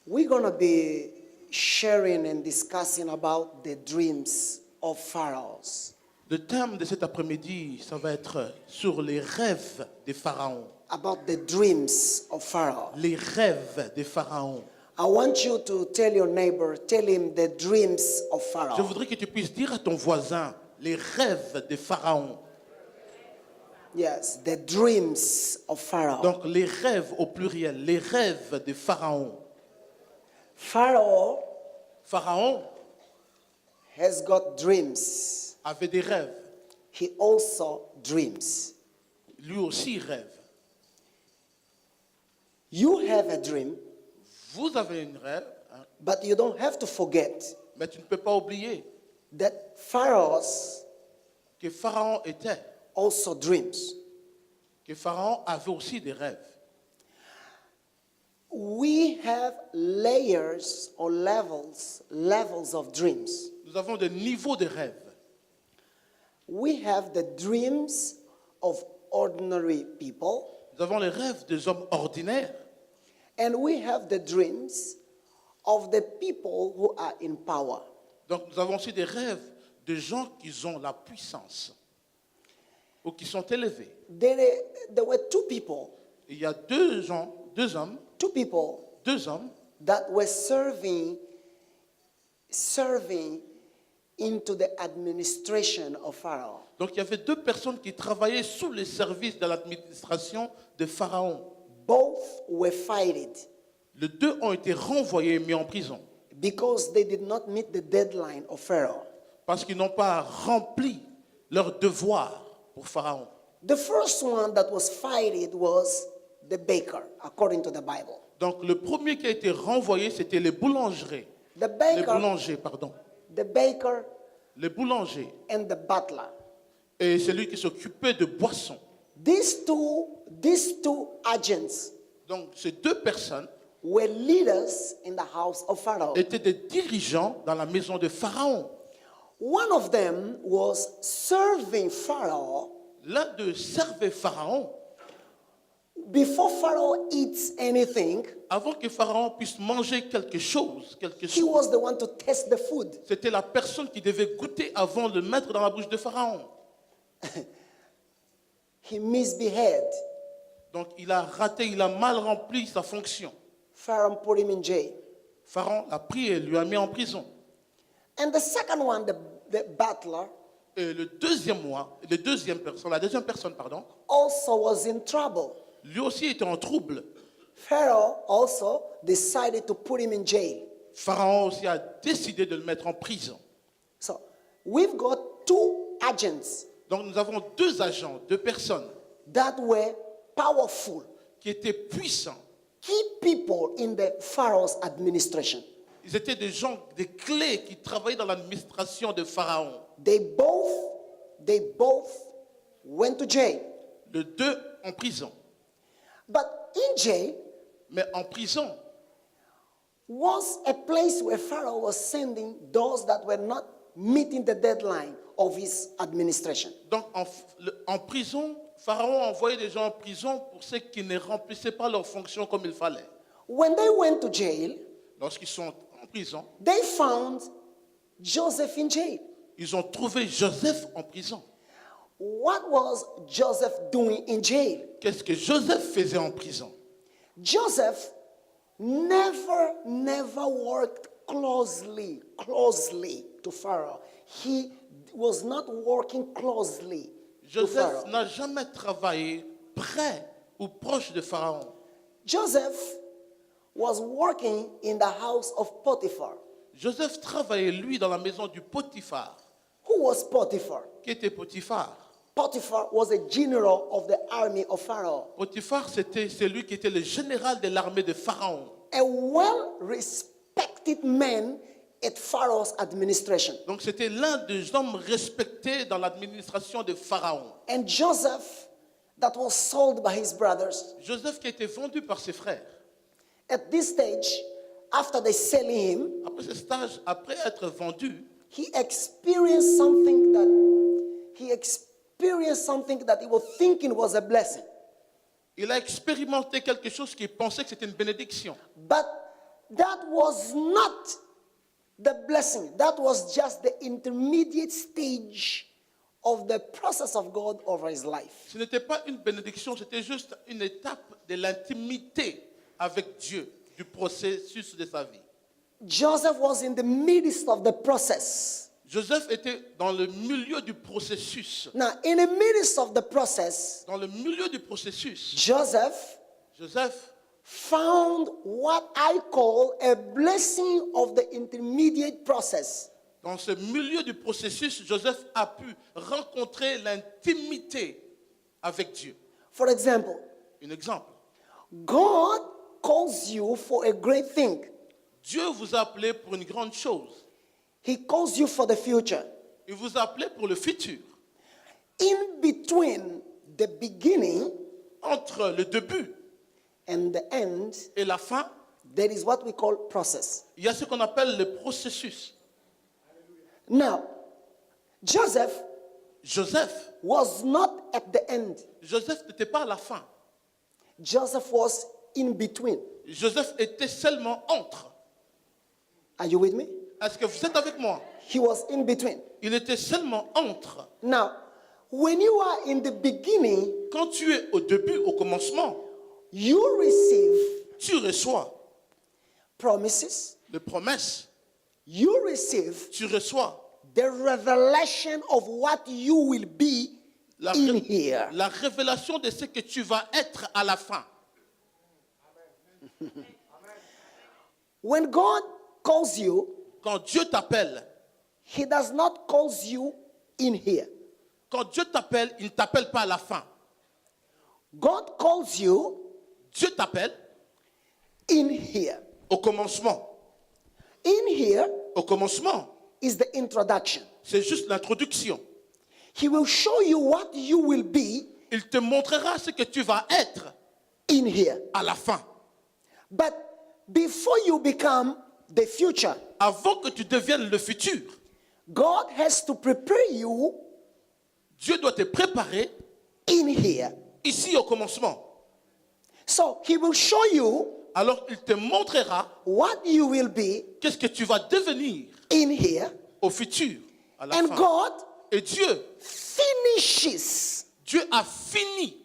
We're going to be sharing and discussing about the dreams of pharaohs. Le thème de cet après-midi, ça va être sur les rêves des pharaons. About the dreams of Pharaoh. Les rêves des pharaons. I want you to tell your neighbor, tell him the dreams of Pharaoh. Je voudrais que tu puisses dire à ton voisin les rêves des pharaons. Yes, the dreams of Pharaoh. Donc les rêves au pluriel, les rêves des pharaons. Pharaoh Pharaon has got dreams. avait des rêves. He also dreams. Lui aussi rêve. You have a dream, Vous avez une rêve, hein, but you don't have to forget mais tu ne peux pas oublier that pharaohs que Pharaon était, also dreams. que Pharaon avait aussi des rêves. We have layers or levels of dreams. Nous avons des niveaux de rêves. We have the dreams of ordinary people, Nous avons les rêves des hommes ordinaires and we have the dreams of the people who are in power. Donc nous avons aussi des rêves de gens qui ont la puissance ou qui sont élevés. There were two people Il y a deux hommes that were serving into the administration of Pharaoh. Donc il y avait deux personnes qui travaillaient sous les services de l'administration de Pharaon. Both were fired Les deux ont été renvoyés et mis en prison because they did not meet the deadline of Pharaoh. parce qu'ils n'ont pas rempli leur devoir pour Pharaon. The first one that was fired was the baker, according to the Bible. Donc le premier qui a été renvoyé, c'était les boulangers. The baker, Les boulangers and the butler. et celui qui s'occupait de boissons. These two agents Donc ces deux personnes were leaders in the house of Pharaoh. étaient des dirigeants dans la maison de Pharaon. One of them was serving Pharaoh. L'un d'eux servait Pharaon. Before Pharaoh eats anything, Avant que Pharaon puisse manger quelque chose, he was the one to taste the food. c'était la personne qui devait goûter avant de le mettre dans la bouche de Pharaon. He misbehaved. Donc il a raté, il a mal rempli sa fonction. Pharaoh put him in jail. Pharaon l'a pris et lui a mis en prison. And the second one, the butler, Et la deuxième personne, also was in trouble. lui aussi était en trouble. Pharaoh also decided to put him in jail. Pharaon aussi a décidé de le mettre en prison. So we've got two agents Donc nous avons deux agents, deux personnes that were powerful, qui étaient puissants. key people in the Pharaoh's administration. Ils étaient des gens, des clés qui travaillaient dans l'administration de Pharaon. They both went to jail. Les deux en prison. But in jail Mais en prison, was a place where Pharaoh was sending those that were not meeting the deadline of his administration. donc en prison, Pharaon envoyait des gens en prison pour ceux qui ne remplissaient pas leurs fonctions comme il fallait. When they went to jail, Lorsqu'ils sont en prison, they found Joseph in jail. ils ont trouvé Joseph en prison. What was Joseph doing in jail? Qu'est-ce que Joseph faisait en prison? Joseph never worked closely to Pharaoh. He was not working closely to Joseph Pharaoh. n'a jamais travaillé près ou proche de Pharaon. Joseph was working in the house of Potiphar. Joseph travaillait, lui, dans la maison du Potiphar. Who was Potiphar? Qui était Potiphar? Potiphar was a general of the army of Pharaoh. Potiphar, c'était celui qui était le général de l'armée de Pharaon. A well-respected man at Pharaoh's administration. Donc c'était l'un des hommes respectés dans l'administration de Pharaon. And Joseph, that was sold by his brothers. Joseph qui a été vendu par ses frères. At this stage, after they selling him, Après ce stage, après être vendu, he experienced something that he experienced experienced something that he was thinking was a blessing. Il a expérimenté quelque chose qu'il pensait que c'était une bénédiction. But that was not the blessing. That was just the intermediate stage of the process of God over his life. Ce n'était pas une bénédiction, c'était juste une étape de l'intimité avec Dieu, du processus de sa vie. Joseph was in the midst of the process. Joseph était dans le milieu du processus. Now, in the midst of the process, Dans le milieu du processus, Joseph Joseph found what I call a blessing of the intermediate process. Dans ce milieu du processus, Joseph a pu rencontrer l'intimité avec Dieu. For example, Un exemple. God calls you for a great thing. Dieu vous a appelé pour une grande chose. He calls you for the future. Il vous a appelé pour le futur. In between the beginning Entre le début and the end, et la fin, there is what we call process. il y a ce qu'on appelle le processus. Now, Joseph Joseph, was not at the end. Joseph n'était pas à la fin. Joseph was in between. Joseph était seulement entre. Are you with me? Est-ce que vous êtes avec moi? He was in between. Il était seulement entre. Now, when you are in the beginning, Quand tu es au début, au commencement, you receive tu reçois promises, des promesses. you receive Tu reçois the revelation of what you will be la, in here. la révélation de ce que tu vas être à la fin. When God calls you, Quand Dieu t'appelle, He does not call you in here. quand Dieu t'appelle, il ne t'appelle pas à la fin. God calls you Dieu t'appelle in here. au commencement. In here Au commencement, is the introduction. c'est juste l'introduction. He will show you what you will be Il te montrera ce que tu vas être in here. à la fin. But before you become the future, Avant que tu deviennes le futur, God has to prepare you Dieu doit te préparer in here. ici au commencement. So He will show you Alors il te montrera what you will be qu'est-ce que tu vas devenir in here. au futur, à la And fin. God Et Dieu, finishes. Dieu a fini.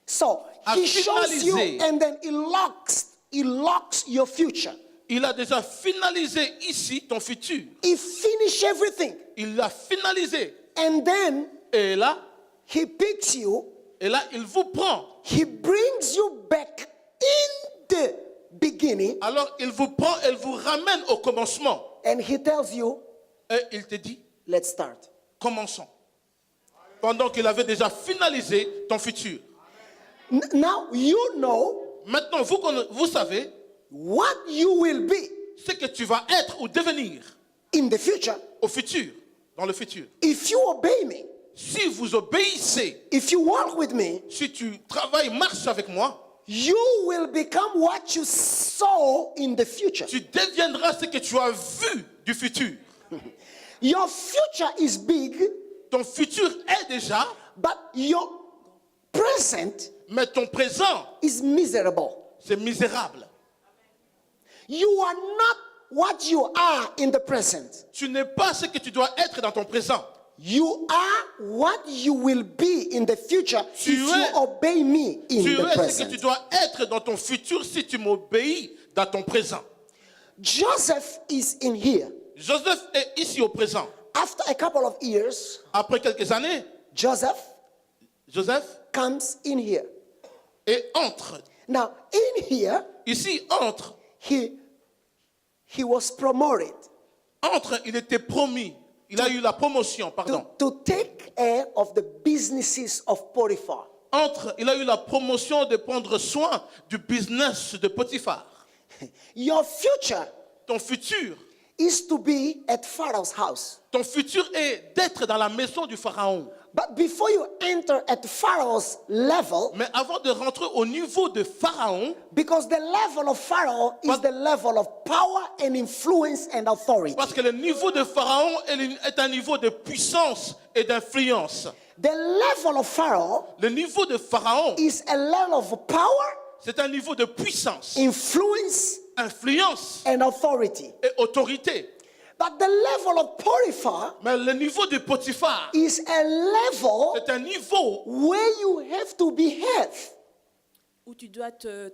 So A He shows you finalisé. and then He locks your future. Il a déjà finalisé ici ton futur. He finished everything. Il l'a finalisé. And then Et là, He picks you. il vous prend. He brings you back in the beginning. Alors il vous prend, il vous ramène au commencement. And He tells you, Et il te dit, let's start. commençons. Pendant qu'il avait déjà finalisé ton futur. Now you know Maintenant, vous savez what you will be ce que tu vas être ou devenir in the future au futur, dans le futur. if you obey me, Si vous obéissez, if you walk with me. si tu travailles, marches avec moi, You will become what you saw in the future. tu deviendras ce que tu as vu du futur. Your future is big, Ton futur est déjà, but your present mais ton présent, is miserable. c'est misérable. You are not what you are in the present. Tu n'es pas ce que tu dois être dans ton présent. You are what you will be in the future Tu if you es- obey me in Tu the es ce que present. tu dois être dans ton futur si tu m'obéis dans ton présent. Joseph is in here. Joseph est ici au présent. After a couple of years, Après quelques années, Joseph Joseph comes in here. entre. Now, in here, Ici, entre. he was promoted Entre, il était promis. Il a eu la promotion, pardon. to take care of the businesses of Potiphar. Entre, il a eu la promotion de prendre soin du business de Potiphar. Your future Ton futur is to be at Pharaoh's house. Ton futur est d'être dans la maison du Pharaon. But before you enter at Pharaoh's level, Mais avant de rentrer au niveau de Pharaon, because the level of Pharaoh is the level of power and influence and authority. parce que le niveau de Pharaon est un niveau de puissance et d'influence. The level of Pharaoh Le niveau de Pharaon, is a level of power, c'est un niveau de puissance, influence, influence and authority. et autorité. But the level of Potiphar Mais le niveau de Potiphar, is a level c'est un niveau where you have to behave. Où tu dois te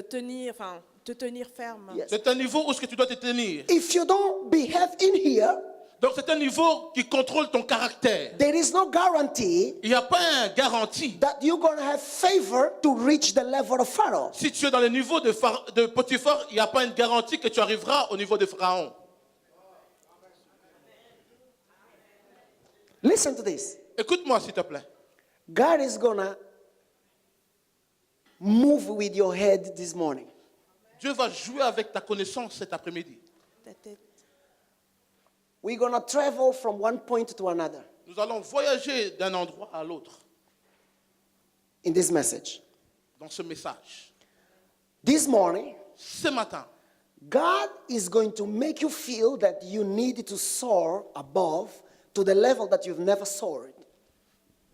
tenir ferme. Yes. c'est un niveau où ce que tu dois te tenir. If you don't behave in here, Donc c'est un niveau qui contrôle ton caractère. there is no guarantee Il n'y a pas un garantie. that you're going to have favor to reach the level of Pharaoh. Si tu es dans le niveau de Potiphar, il n'y a pas une garantie que tu arriveras au niveau de Pharaon. Listen to this. Écoute-moi s'il te plaît. God is going to move with your head this morning. Dieu va jouer avec ta connaissance cet après-midi. Ta tête. We're going to travel from one point to another Nous allons voyager d'un endroit à l'autre in this message. dans ce message. This morning, Ce matin, God is going to make you feel that you need to soar above to the level that you've never soared.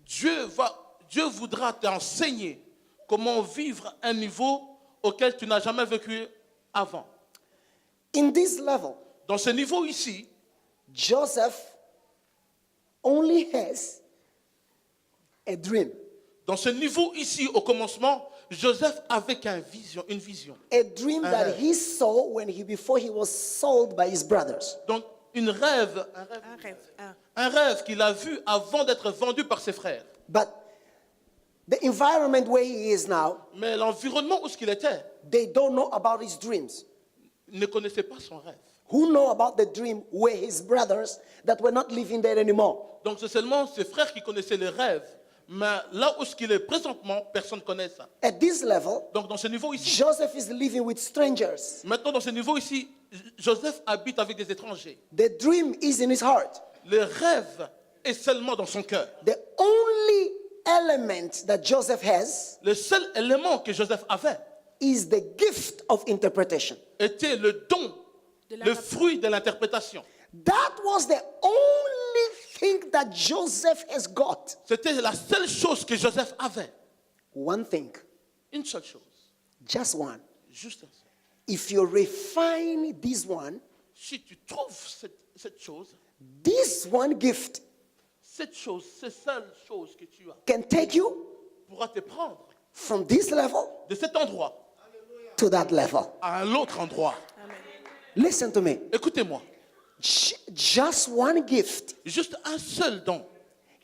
Dieu voudra t'enseigner comment vivre un niveau auquel tu n'as jamais vécu avant. In this level, Dans ce niveau ici, Joseph only has a dream. dans ce niveau ici, au commencement, Joseph avait une vision. A dream that he saw before he was sold by his brothers. Donc, un rêve Un rêve. qu'il a vu avant d'être vendu par ses frères. But the environment where he is now, Mais l'environnement où ce qu'il était, they don't know about his dreams. il ne connaissait pas son rêve. Who know about the dream where his brothers that were not living there anymore? Donc c'est seulement ses frères qui connaissaient le rêve. Mais là où ce qu'il est présentement, personne ne connaît ça. At this level, Donc dans ce niveau ici, Joseph is living with strangers. maintenant dans ce niveau ici, Joseph habite avec des étrangers. The dream is in his heart. Le rêve est seulement dans son cœur. The only element that Joseph has Le seul élément que Joseph avait is the gift of interpretation. était le don, le fruit de l'interprétation. That was the only thing that Joseph has got. C'était la seule chose que Joseph avait. One thing, Une seule chose. just one. Juste un seul. If you refine this one, Si tu trouves cette chose, this one gift cette seule chose que tu as, can take you pourra te prendre from this level de cet endroit to that level. à un autre endroit. Amen. Listen to me. Écoutez-moi, Just one gift juste un seul don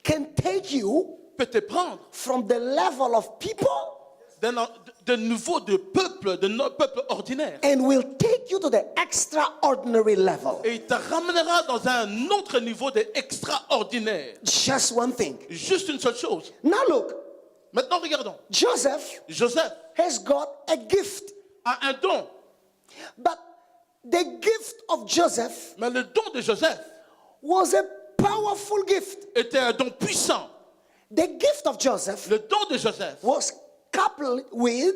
can take you peut te prendre from the level of people de niveau de peuple, de nos peuples ordinaires. and will take you to the extraordinary level. Et il te ramènera dans un autre niveau de extraordinaire. Just one thing. Juste une seule chose. Now look, Maintenant, regardons. Joseph Joseph has got a gift, a un don, but the gift of Joseph mais le don de Joseph was a powerful gift. était un don puissant. The gift of Joseph Le don de Joseph was coupled with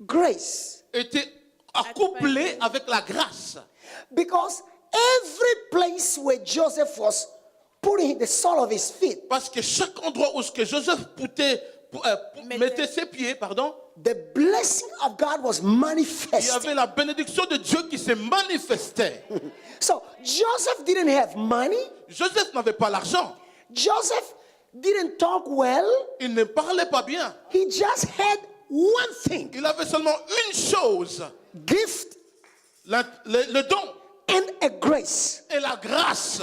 grace, était accouplé avec la grâce. because every place where Joseph was putting the sole of his feet, Parce que chaque endroit où ce que Joseph mettait ses pieds, the blessing of God was il y manifested. avait la bénédiction de Dieu qui se manifestait. So Joseph didn't have money. Joseph n'avait pas l'argent. Joseph didn't talk well. Il ne parlait pas bien. He just had one thing, Il avait seulement une chose, gift le don and a grace. et la grâce.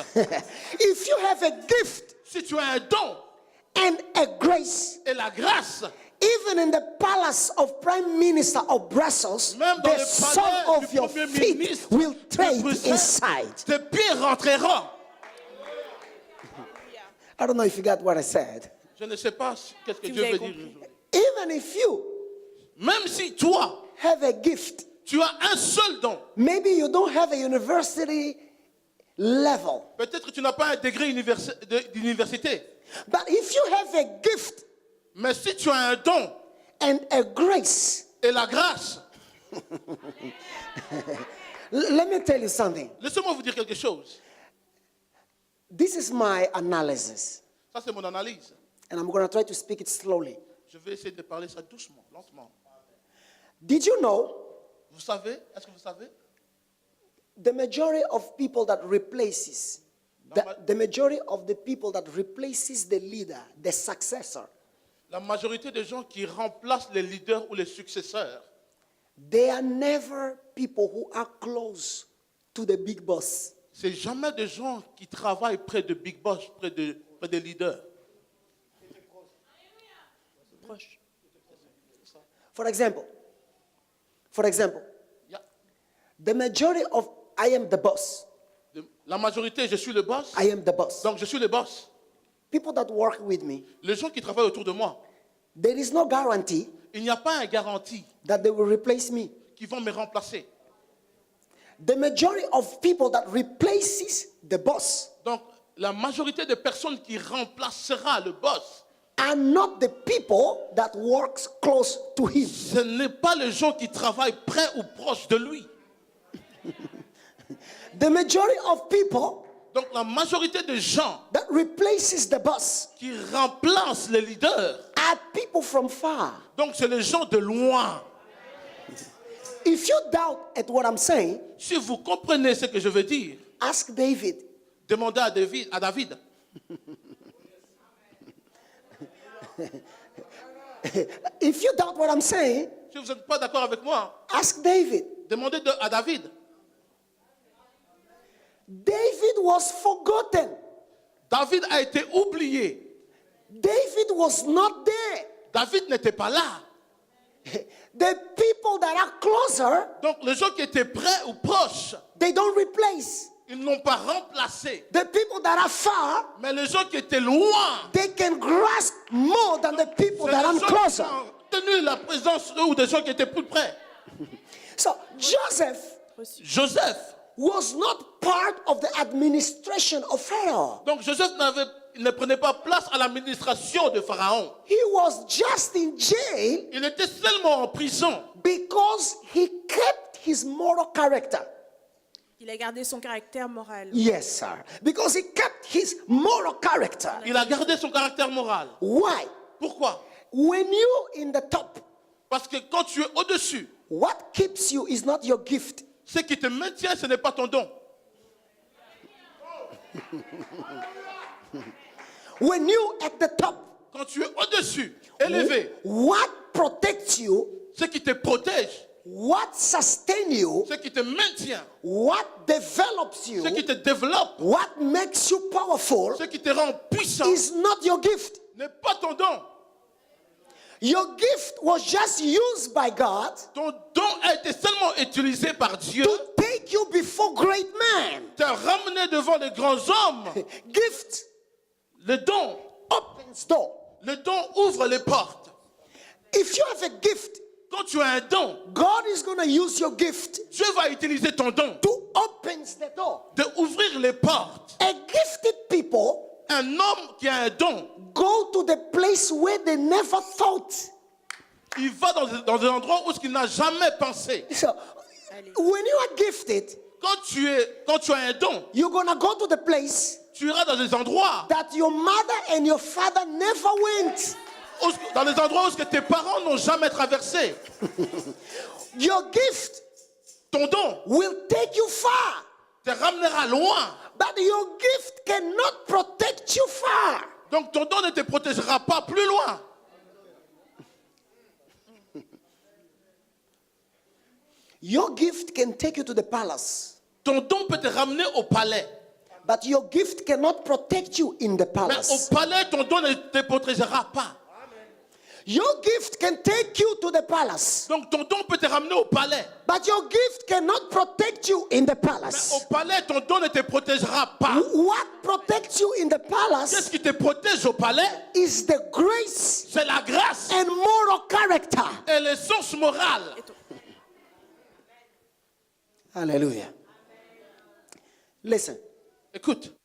If you have a gift Si tu as un don and a grace, et la grâce, even in the palace of Prime Minister of Brussels, même dans the le sole palais of du your Premier feet ministre will de trade Bruxelles, inside. tes pieds rentreront. I don't know if you got what I said. Je ne sais pas qu'est-ce que Si Dieu vous avez veut dire. compris. Even if you Même si toi, have a gift, tu as un seul don, maybe you don't have a university level. Peut-être que tu n'as pas un degré d'université. But if you have a gift Mais si tu as un don and a grace, et la grâce, let me tell you something. laissez-moi vous dire quelque chose. This is my analysis, Ça, c'est mon analyse. and I'm going to try to speak it slowly. Je vais essayer de parler ça doucement, lentement. Did you know Vous savez, est-ce que vous savez? the majority of people that replaces, the majority of the people that replaces the leader, the successor, La majorité des gens qui remplacent les leaders ou les successeurs, they are never people who are close to the big boss. c'est jamais des gens qui travaillent près de Big Boss, près des leaders. Proche. For example, Yeah. the majority of I am the boss. La majorité, je suis le boss. I am the boss. Donc, je suis le boss. People that work with me, Les gens qui travaillent autour de moi, there is no guarantee il n'y a pas un garantie that they will replace me. qu'ils vont me remplacer. The majority of people that replaces the boss Donc, la majorité des personnes qui remplacera le boss, are not the people that works close to him. ce n'est pas les gens qui travaillent près ou proche de lui. The majority of people Donc, la majorité des gens that replaces the boss qui remplacent les leaders, are people from far. donc c'est les gens de loin. If you doubt at what I'm saying, Si vous comprenez ce que je veux dire, ask David. demandez à David. If you doubt what I'm saying, Si vous n'êtes pas d'accord avec moi, ask David. demandez à David. David was forgotten. David a été oublié. David was not there. David n'était pas là. The people that are closer, Donc les gens qui étaient près ou proches, they don't replace. ils n'ont pas remplacé. The people that are far, Mais les gens qui étaient loin, they can grasp more than the people c'est that are les gens qui closer. ont tenu la présence ou des gens qui étaient plus près. So Joseph Joseph. was not part of the administration of Pharaoh. Donc Joseph ne prenait pas place à l'administration de Pharaon. He was just in jail Il était seulement en prison because he kept his moral character. Il a gardé son caractère moral. Yes, sir. Because he kept his moral character. Il a gardé son caractère moral. Why? Pourquoi? When you in the top, Parce que quand tu es au-dessus, what keeps you is not your gift. ce qui te maintient, ce n'est pas ton don. When you at the top, Quand tu es au-dessus, élevé, what protects you, ce qui te protège, what sustains you, ce qui te maintient, what develops you, ce qui te développe, what makes you powerful ce qui te rend puissant, is not your gift. n'est pas ton don. Your gift was just used by God Ton don a été seulement utilisé par Dieu, to take you before great men. te ramener devant les grands hommes. Gift Le don, opens door. le don ouvre les portes. If you have a gift, Quand tu as un don, God is going to use your gift Dieu va utiliser ton don to open the door. de ouvrir les portes. A gifted people Un homme qui a un don, go to the place where they never thought. il va dans un endroit où ce qu'il n'a jamais pensé. So, when you are gifted, Quand tu as un don, you're going to go to the place tu iras dans des endroits, that your mother and your father never went. dans les endroits où ce que tes parents n'ont jamais traversé. Your gift Ton don will take you far, te ramènera loin. but your gift cannot protect you far. Donc ton don ne te protégera pas plus loin. Your gift can take you to the palace, Ton don peut te ramener au palais. but your gift cannot protect you in the Mais palace. au palais, ton don ne te protégera pas. Your gift can take you to the palace, Donc ton don peut te ramener au palais. but your gift cannot protect you in the Mais palace. au palais, ton don ne te protégera pas. What protects you in the Qu'est-ce palace qui te protège au palais? is the grace C'est la grâce and moral character. et l'essence morale. Hallelujah. Listen, Écoute.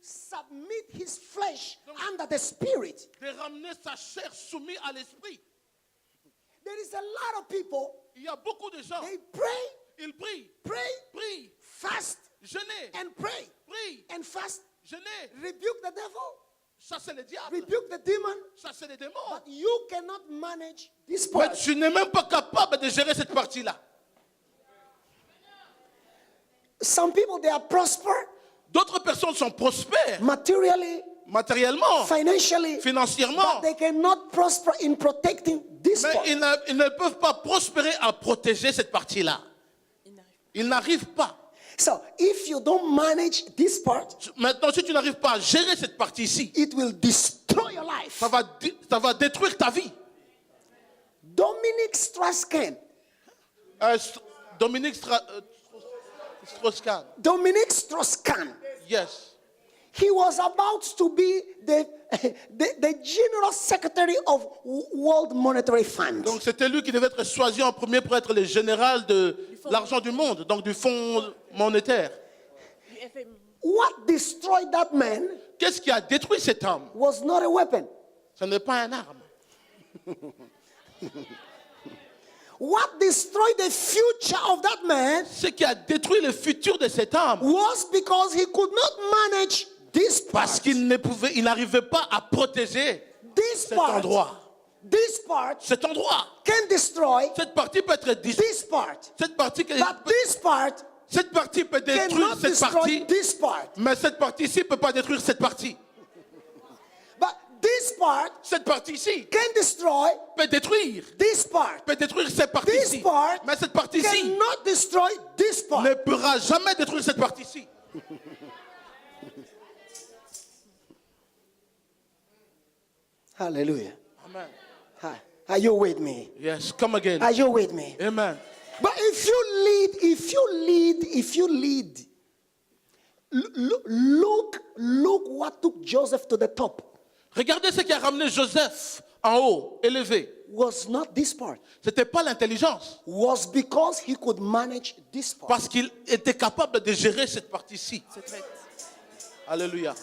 submit his flesh under the spirit. De ramener sa chair soumise à l'esprit. There is a lot of people, Il y a beaucoup de gens, they pray, ils prient, pray, fast, jeûner, and pray, prient, and fast, jeûner, rebuke the devil, chasser les diables, rebuke the demon. chasser les démons. But you cannot manage this Mais part. tu n'es même pas capable de gérer cette partie-là. Some people, they are prosper D'autres personnes sont prospères materially, matériellement, financially, financièrement, but they cannot prosper in protecting this mais part. ils ne peuvent pas prospérer à protéger cette partie-là. Il n'arrive pas. Ils n'arrivent pas. So if you don't manage this part, Maintenant, si tu n'arrives pas à gérer cette partie-ci, it will destroy your life. ça va détruire ta vie. Dominic Strauss-Kahn. Dominique Strauss-Kahn. Dominic Strauss-Kahn. Yes. He was about to be the General Secretary of World Monetary Fund. Donc c'était lui qui devait être choisi en premier pour être le général de l'argent du monde, donc du fonds monétaire. Du FMI. What destroyed that man Qu'est-ce qui a détruit cet homme? was not a weapon. Ce n'est pas un arme. What destroyed the future of that man Ce qui a détruit le futur de cet homme, was because he could not manage this parce part. il n'arrivait pas à protéger This cet part. endroit. This part Cet endroit. can destroy Cette partie peut être this part. cette partie, But this part cette partie peut détruire cannot cette destroy partie, this part. mais cette partie-ci ne peut pas détruire cette partie. But this part Cette partie-ci can destroy peut détruire cette partie-ci. This part Mais cette partie-ci cannot destroy this part. ne pourra jamais détruire cette partie-ci. Hallelujah. Amen. Hi. Are you with me? Yes, come again. Are you with me? Amen. But if you lead, look what took Joseph to the top. Regardez ce qui a ramené Joseph en haut, élevé. Was not this part. Ce n'était pas l'intelligence, Was because he could manage this part. parce qu'il était capable de gérer cette partie-ci. Se traite. Alléluia.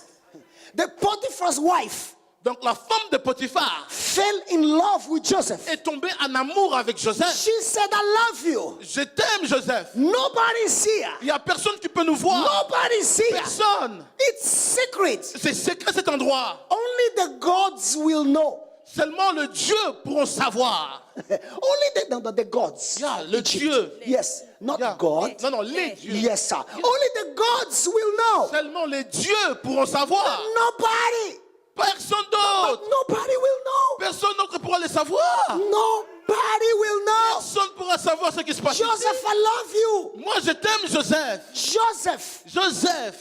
The Potiphar's wife Donc la femme de Potiphar fell in love with Joseph. est tombée en amour avec Joseph. She said, I love you. Je t'aime, Joseph. Nobody's here. Il n'y a personne qui peut nous voir. Nobody's here. Personne. It's secret. C'est secret cet endroit. Only the gods will know. Seulement le Dieu pourront savoir. Only the gods. Yeah, le Egypt. Dieu. Yes, not Yeah. God. Non, non, les dieux. Yes, sir. Only the gods will know. Seulement les dieux pourront savoir. Nobody. Personne d'autre. Nobody will know. Personne d'autre pourra le savoir. Nobody will know. Personne ne pourra savoir ce qui se passe ici. Joseph, I love you. Moi, je t'aime, Joseph.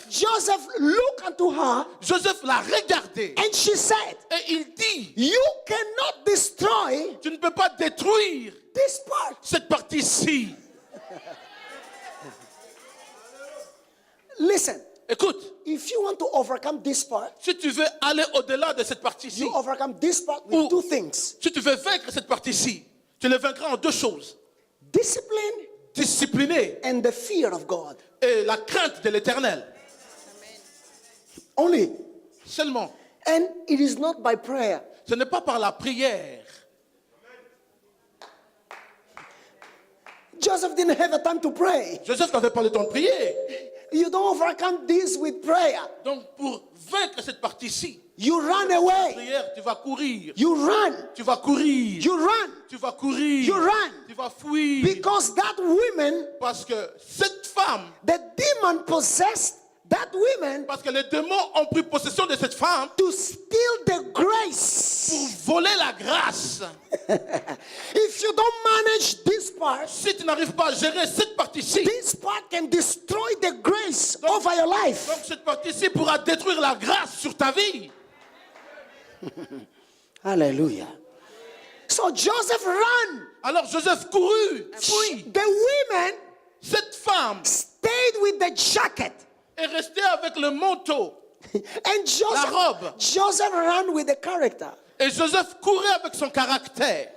Joseph looked unto her Joseph l'a regardé. and she said, Et il dit, you cannot destroy tu ne peux pas détruire this part. cette partie-ci. Listen, Écoute, if you want to overcome this part, si tu veux aller au-delà de cette partie-ci, you overcome this part with Ou- two things. si tu veux vaincre cette partie-ci, tu le vaincras en deux choses. Discipline Discipliner and the fear of God. et la crainte de l'éternel. Only. Seulement. And it is not by prayer. Ce n'est pas par la prière. Joseph didn't have a time to pray. Joseph n'avait pas le temps de prier. You don't overcome this with prayer. Donc pour vaincre cette partie-ci, You run away. prière, tu vas courir. You run. Tu vas courir. You run. Tu vas courir. You run. Tu vas fuir. Because that woman, Parce que cette femme, the demon possessed that woman parce que les démons ont pris possession de cette femme to steal the grace. pour voler la grâce. If you don't manage this part, Si tu n'arrives pas à gérer cette partie-ci, this part can destroy the grace over your life. donc cette partie-ci pourra détruire la grâce sur ta vie. Hallelujah. So Joseph ran. Alors Joseph courut, fuit. The women Cette femme stayed with the jacket. est restée avec le manteau. And Joseph, robe. Joseph ran with the character. Et Joseph courait avec son caractère.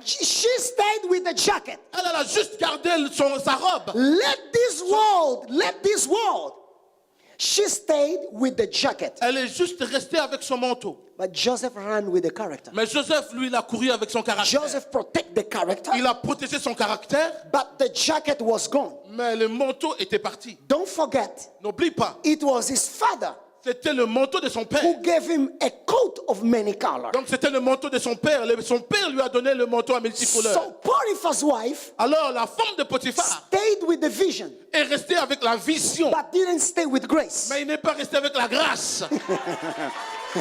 She stayed with the jacket. Elle a juste gardé sa robe. Let this world. She stayed with the jacket. Elle est juste restée avec son manteau. But Joseph ran with the character. Mais Joseph, lui, il a couru avec son caractère. Joseph protected the character, Il a protégé son caractère, but the jacket was gone. mais le manteau était parti. Don't forget, N'oublie pas, it was his father c'était le manteau de son père. who gave him a coat of many colors. Donc c'était le manteau de son père. Son père lui a donné le manteau à multicouleurs. So Potiphar's wife Alors la femme de Potiphar stayed with the vision, est restée avec la vision, but didn't stay with grace. mais il n'est pas resté avec la grâce.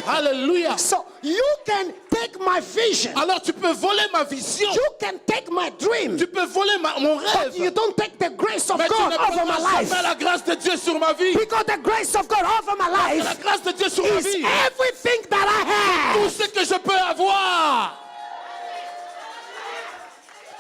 Alléluia. So you can take my vision, Alors tu peux voler ma vision, you can take my dream, tu peux voler mon but you rêve, don't take the grace of mais tu God ne over my prendras life. jamais la grâce de Dieu sur ma vie. Because the grace of God over my La life grâce de Dieu sur ma is vie, everything that I tout have. ce que je peux avoir.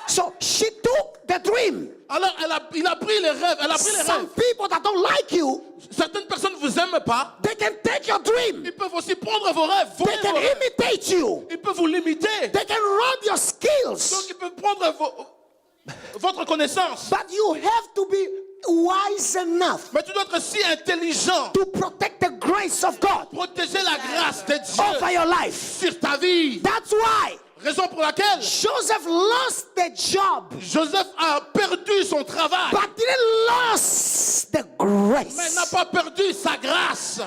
So she took the dream. Alors il a pris les rêves, elle a pris les Some rêves. people that don't like you, Certaines personnes ne vous aiment pas, they can take your dream. ils peuvent aussi prendre vos rêves, voler They can vos rêves. imitate you. Ils peuvent vous limiter. They can rob your Donc skills. ils peuvent prendre votre connaissance. But you have to be wise enough Mais tu dois être si intelligent to protect the grace of God protéger la grâce de over Dieu your life. sur ta vie. That's why Raison pour laquelle Joseph lost the job, Joseph a perdu son travail, but didn't lose the mais n'a grace. pas perdu sa grâce.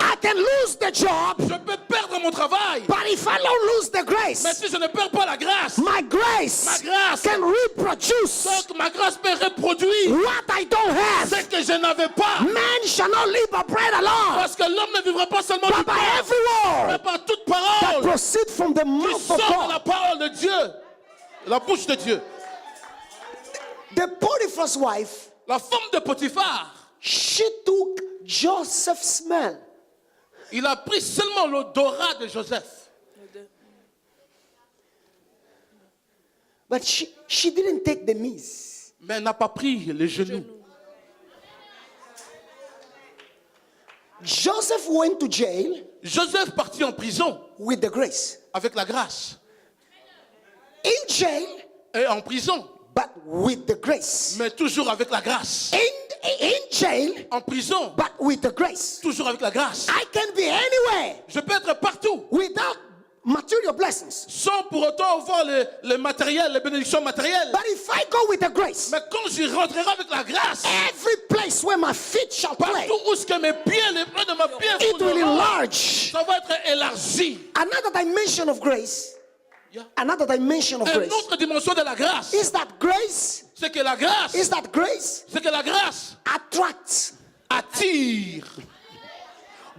I can lose the job, Je peux perdre mon travail, but if I don't lose the mais grace, si je ne perds pas la grâce, my ma grace grâce, can reproduce donc ma grâce peut reproduire what I don't ce have. que je n'avais pas. Man shall not live by bread alone, Parce que l'homme ne vivra pas seulement du but by pain, every mais word par toute that parole proceeds from the qui mouth of sort de la God. parole de Dieu, la bouche de Dieu. The Potiphar's wife, La femme de Potiphar, she took Joseph's smell. il a pris seulement l'odorat de Joseph. But she didn't take the knees. Mais elle n'a pas pris les genoux. Joseph went to jail Joseph partit en prison with the grace. avec la grâce. In jail, Et en prison, but with the grace. mais toujours avec la grâce. In jail, En prison, but with the grace. toujours avec la grâce. I can be anywhere Je peux être partout, without material blessings. sans pour autant avoir le matériel, les bénédictions matérielles. But if I go with the grace, Mais quand j'y rentrerai avec la grâce, every place where my feet shall play, partout où ce que mes pieds, les bras de mes pieds it will fouleront, enlarge. ça va être élargi. Another dimension of grace, Yeah. another dimension of Une grace, autre dimension de la grâce, is that grace, c'est que la grâce, is that grace c'est que la grâce attracts. attire.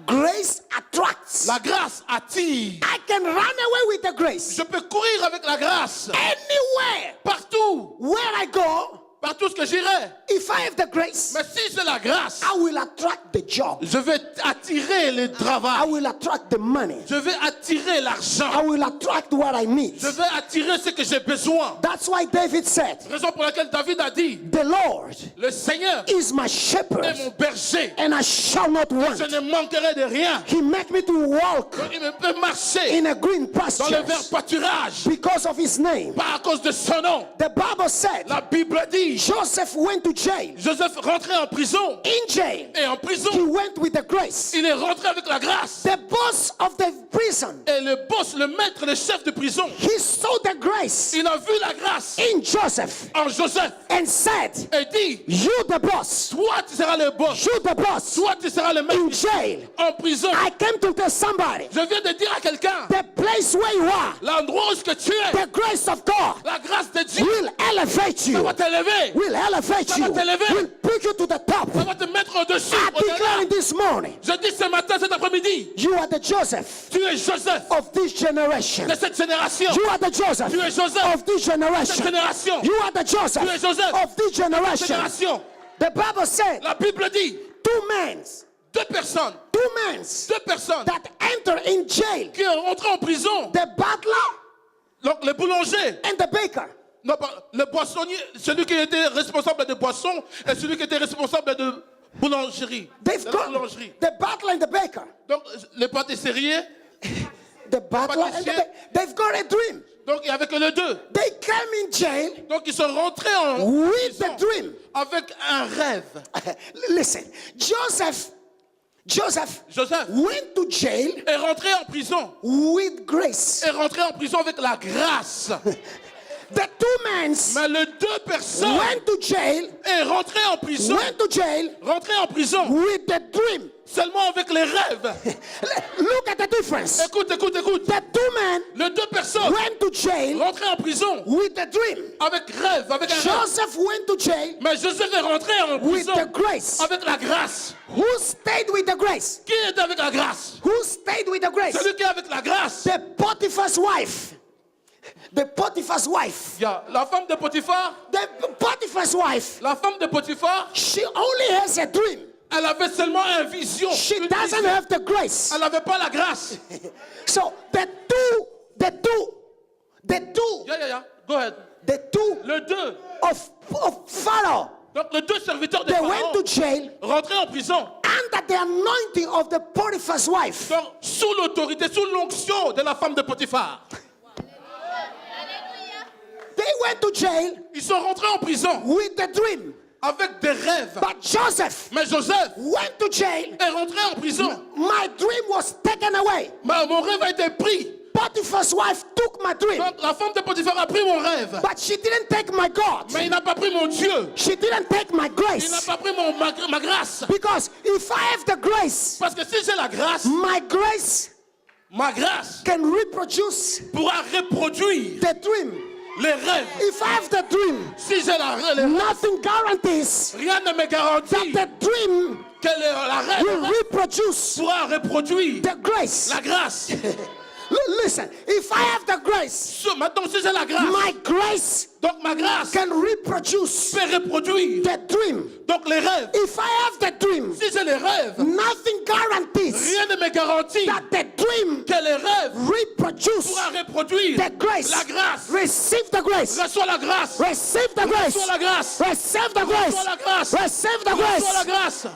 Grace attracts. La grâce attire. I can run away with the grace. Je peux courir avec la grâce Anywhere partout, where I go, partout ce que j'irai. if I have the grace, Mais si c'est la grâce, I will attract the job. je vais attirer le I travail. will attract the money. Je vais attirer I l'argent. will attract what I need. Je vais attirer ce que j'ai besoin. That's why David said, Raison pour laquelle David a dit, the Lord le Seigneur is my est shepherd, mon berger. and I shall not Je want. ne manquerai de rien. He make me to walk Il me peut marcher in a green dans le vert pastures pâturage. because of his name. Pas à cause de son nom. The Bible said La Bible dit, Joseph went to jail. Joseph rentrait en prison. In jail, Et en he prison, went with the grace. il est rentré avec la grâce. The boss of the prison, Et le boss, le maître, le chef de prison, he saw the grace il a vu la grâce in Joseph en Joseph and said, et dit, you the boss, toi tu seras le boss, you the boss, toi tu seras le in maître. jail. En prison, I came to tell somebody, je viens de dire à quelqu'un, the place where you are, l'endroit où ce que tu es, the grace of God la grâce de Dieu, will elevate ça you, va t'élever, will elevate Ça you, va t'élever. will put you to the top. ça va te mettre au-dessus. I au-delà. declare this morning, Je dis ce matin, cet après-midi, you are the Joseph tu es Joseph of this generation. de cette génération. You are the Joseph Tu es Joseph of this de cette generation. génération. You are the Joseph Tu es Joseph of this Cette generation. génération. The Bible said La Bible dit, two men deux personnes that enter in jail, qui sont rentrées en prison, the butler donc le boulanger, and the baker. non, le boissonnier, celui qui était responsable de boisson et celui qui était responsable de boulangerie. They've De la got boulangerie. the butler and the baker. Donc, le pâtissier, the butler, and pâtissier. they've got a dream. Donc, il y avait que les deux. They came in jail Donc, ils sont rentrés en with prison the dream. avec un rêve. Listen, Joseph Joseph went to jail est rentré en prison. with grace. Est rentré en prison avec la grâce. The two men Mais les deux personnes went to jail, est rentré en prison. Rentré en prison with the dream. seulement avec les rêves. Look at the difference. Écoute. The two men Les deux personnes went to jail rentrées en prison with the dream. avec rêve, avec un rêve. Joseph went to jail Mais Joseph est rentré en with prison the grace. avec la grâce. Who stayed with the grace? Qui est avec la grâce? Who stayed with the grace? Celui qui est avec la grâce. The Potiphar's wife. The Potiphar's wife. Il y a la femme de Potiphar. The Potiphar's wife. La femme de Potiphar, She only has a dream. elle avait seulement une vision. She Une doesn't vision. have the grace. Elle n'avait pas la grâce. So the two, Yeah. Go ahead. the two Les deux. of Pharaoh, Donc les deux serviteurs de they went Pharaon to jail rentrés en prison. under the anointing of the Potiphar's wife. Donc sous l'autorité, sous l'onction de la femme de Potiphar. They went to jail Ils sont rentrés en prison with the dream. avec des rêves. But Joseph Mais Joseph went to jail. est rentré en prison. My dream was taken away. Mais mon rêve a été pris. Potiphar's wife took my dream. Donc la femme de Potiphar a pris mon rêve. But she didn't take my God. Mais il n'a pas pris mon Dieu. She didn't take my Il n'a grace. pas pris ma grâce. Because if I have the grace, Parce que si j'ai la grâce, my grace ma grâce can reproduce pourra reproduire the dream. les rêves. If I have the dream, Si j'ai les rêves, nothing guarantees rien ne me garantit that the dream que la rêve will reproduce pourra reproduire the grace. la grâce. Listen, if I have the grace, Maintenant, si j'ai la grâce, my grace donc ma grâce can reproduce peut reproduire the dream. donc les rêves. If I have the dream, Si j'ai les rêves, nothing guarantees rien ne me garantit that the dream que les rêves reproduce pourra reproduire the grace. la grâce. Receive the grace. Reçois la grâce. Receive the grace. Reçois la grâce. Receive the grace. Reçois la grâce. Receive the Reçois la grace. grâce.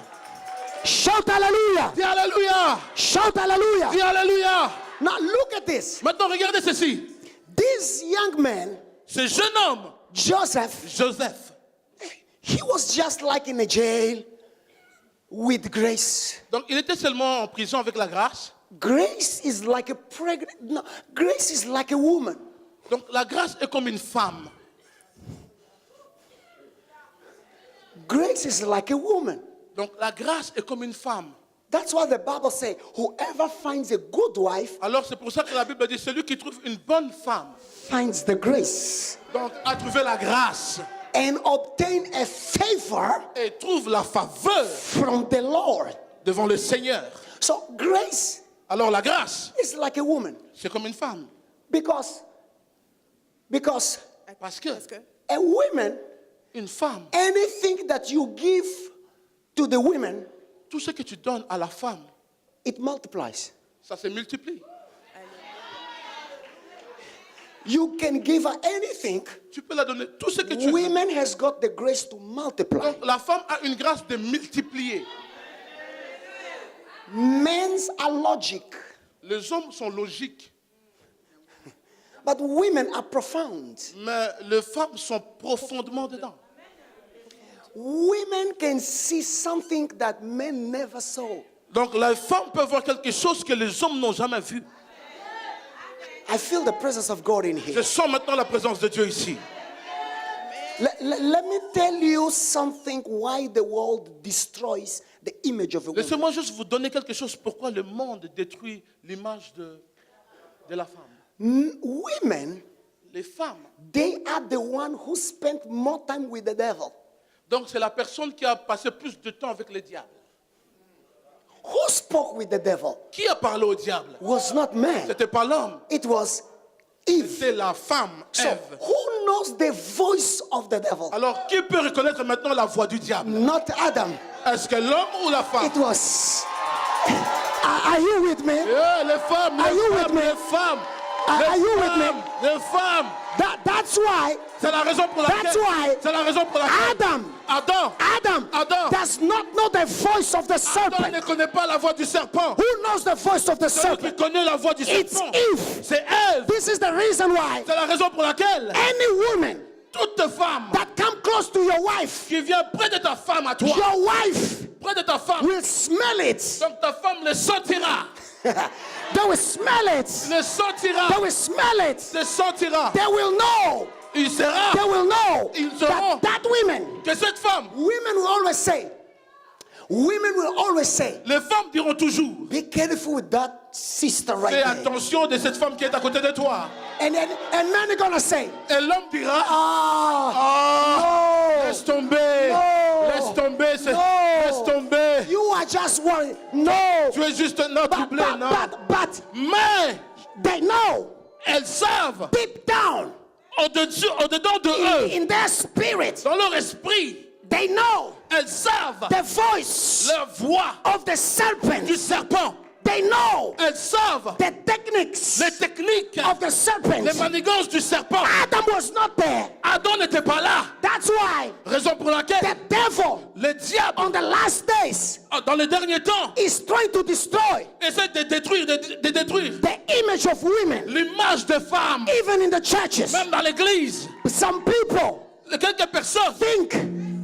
Shout hallelujah. Dis Alléluia. Shout hallelujah. Dis Alléluia. Now look at this. Maintenant, regardez ceci. This young man, Ce jeune homme, Joseph, Joseph, he was just like in a jail with grace. donc il était seulement en prison avec la grâce. Grace is like a pregnant. No, grace is like a woman. Donc la grâce est comme une femme. Grace is like a woman. Donc la grâce est comme une femme. That's why the Bible says, whoever finds a good wife Alors c'est pour ça que la Bible dit celui qui trouve une bonne femme, finds the grace donc a trouvé la grâce and obtain a favor et trouve la faveur from the Lord. devant le Seigneur. So grace Alors la grâce, is like a woman c'est comme une femme. because Parce que a woman, une femme, anything that you give to the women, tout ce que tu donnes à la femme, it multiplies. ça se multiplie. You can give her anything. Tu peux la donner tout ce que tu veux. Women has got the grace to multiply. Donc la femme a une grâce de multiplier. Men's are logic, Les hommes sont logiques, but women are profound. mais les femmes sont profondément dedans. Women can see something that men never saw. Donc les femmes peuvent voir quelque chose que les hommes n'ont jamais vu. I feel the presence of God in Je here. sens maintenant la présence de Dieu ici. Let me tell you something why the world destroys the image of a woman. Laissez-moi juste vous donner quelque chose pourquoi le monde détruit l'image de la femme. Women, Les femmes. they are the one who spent more time with the devil. Donc c'est la personne qui a passé plus de temps avec le diable. Who spoke with the devil Qui a parlé au diable? was not man. C'était pas l'homme, It was Eve. c'est la femme, So Ève. who knows the voice of the devil? Alors qui peut reconnaître maintenant la voix du diable? Not Adam. Est-ce que l'homme ou la femme? It was. Are you with me? Les femmes, Are you with me? les femmes. Are you with me? Les femmes. That's why C'est la raison pour laquelle. That's why C'est la raison pour laquelle. Adam does not know the voice of the Adam serpent. ne connaît pas la voix du serpent. Who knows the voice of the Celui qui serpent? connaît la voix du It's serpent, Eve. c'est Ève. This is the reason why C'est la raison pour laquelle any woman toute femme that come close to your wife, qui vient près de ta femme à toi, your wife près de ta femme, will smell it. donc ta femme le sentira. They will smell it. Le sentira. They will smell it. Le sentira. They will know. Il sera They will know Ils sauront that women, que cette femme, women will always say, les femmes diront toujours, be careful with that sister right fais there. attention de cette femme qui est à côté de toi. And men are gonna say, Et l'homme dira, no, laisse tomber, No. laisse tomber, No. laisse tomber. you are just worried. No, Tu es juste un autre troublé, non? but Mais they know elles savent, deep down au-dedans de eux, in their spirit, dans leur esprit, they know elles savent the voice la voix of the serpent. du serpent. They know Elles savent the techniques les techniques, of the serpent. les manigances du serpent. Adam was not there. Adam n'était pas là. That's why Raison pour laquelle the devil le diable, on the last days dans les derniers temps, is trying to destroy essaie de détruire the image of women, l'image des femmes, even in the churches. même dans l'église. Some people Quelques personnes think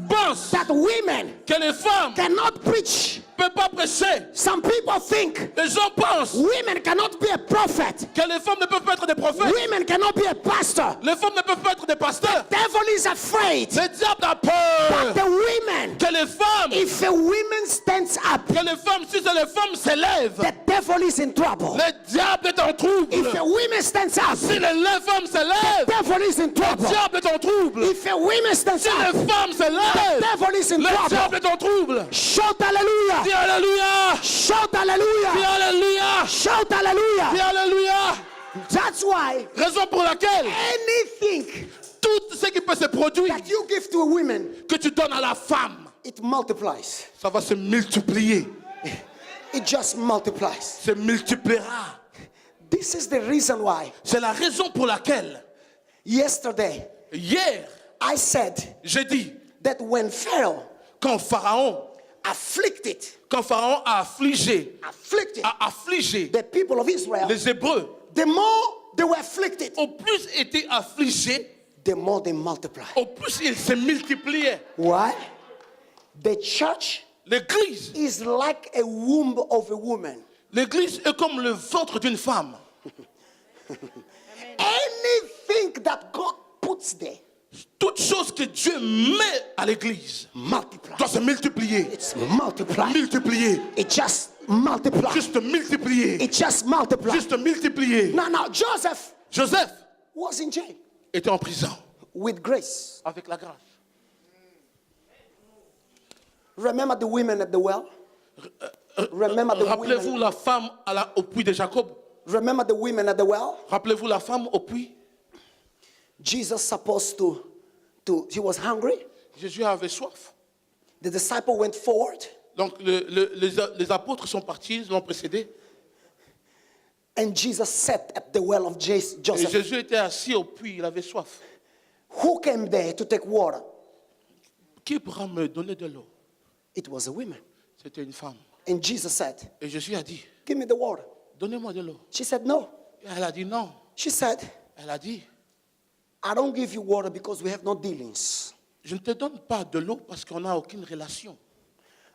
pensent that women que les femmes cannot preach. ne peuvent pas prêcher. Some people think Les gens pensent women cannot be a prophet. que les femmes ne peuvent pas être des prophètes. Women cannot be a pastor. Les femmes ne peuvent pas être des pasteurs. Devil is afraid Le diable a that peur the women, que les femmes, if a woman stands up, si les femmes s'élèvent, the devil is in trouble. le diable est en trouble. If a woman stands up, Si les femmes s'élèvent, devil is in le trouble. diable est en trouble. If a woman stands Si up, les femmes s'élèvent, devil is in le trouble. diable est en trouble. Shout hallelujah. Dis Alléluia. Shout Dis hallelujah. Alléluia. Shout Dis hallelujah. Alléluia. That's why Raison pour laquelle anything tout ce qui peut se produire, that you give to a woman, que tu donnes à la femme, it multiplies. ça va se multiplier. It just multiplies. Se multipliera. This is the reason why C'est la raison pour laquelle, yesterday hier, I said j'ai dit, that when Pharaoh quand Pharaon a affligé the people of Israel, les Hébreux, the more they were afflicted, au plus étaient affligés, the more they multiply. au plus ils se multipliaient. Why? The church L'église, is like a womb of a woman. l'église est comme le ventre d'une femme. Anything that God puts there Toute chose que Dieu met à l'église multiply. doit se multiplier. It's multiply. Multiplier. It just multiply. Juste multiplier. It just multiply. Juste multiplier. Now Joseph Joseph was in jail était en prison with grace. avec la grâce. Remember the women at the well? Remember the Rappelez-vous women. la femme au puits de Jacob. Remember the women at the well? Rappelez-vous la femme au puits. Jesus supposed to he was hungry. Jésus avait soif. The disciple went forward, Donc les apôtres sont partis, l'ont précédé. and Jesus sat at the well of Et Joseph. Jésus était assis au puits, il avait soif. Who came there to take water? Qui pourra me donner de l'eau? It was a woman. C'était une femme. And Jesus said, Et Jésus a dit, give me the water. donnez-moi de l'eau. She said, no. Et elle a dit non. She said, Elle a dit, I don't give you water because we have no dealings. je ne te donne pas de l'eau parce qu'on n'a aucune relation.